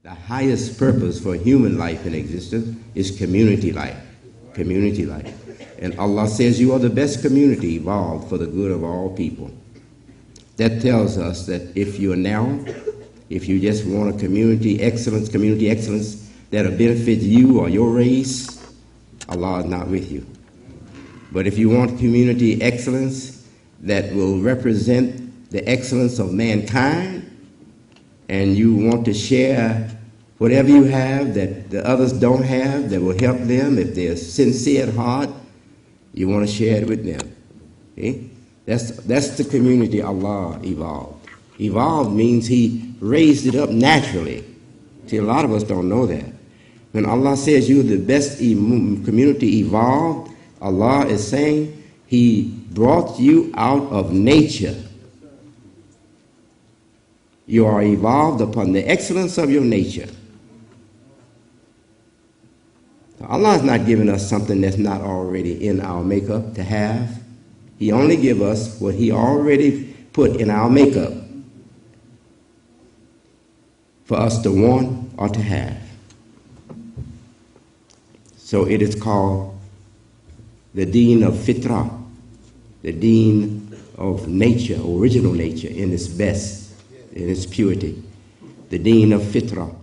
The highest purpose for human life in existence is community life. Community life. And Allah says you are the best community evolved for the good of all people. That tells us that if you're narrow, if you just want a community excellence that'll benefit you or your race, Allah is not with you. But if you want community excellence that will represent the excellence of mankind, and you want to share whatever you have that the others don't have that will help them, if they're sincere at heart, you want to share it with them. Okay? That's the community Allah evolved. Evolved means He raised it up naturally. See, a lot of us don't know that. When Allah says you're the best community evolved, Allah is saying He brought you out of nature. You are evolved upon the excellence of your nature. So Allah is not giving us something that's not already in our makeup to have. He only gives us what He already put in our makeup for us to want or to have. So it is called the Deen of Fitrah, the Deen of nature, original nature in its best, in its purity, the Deen of Fitrah.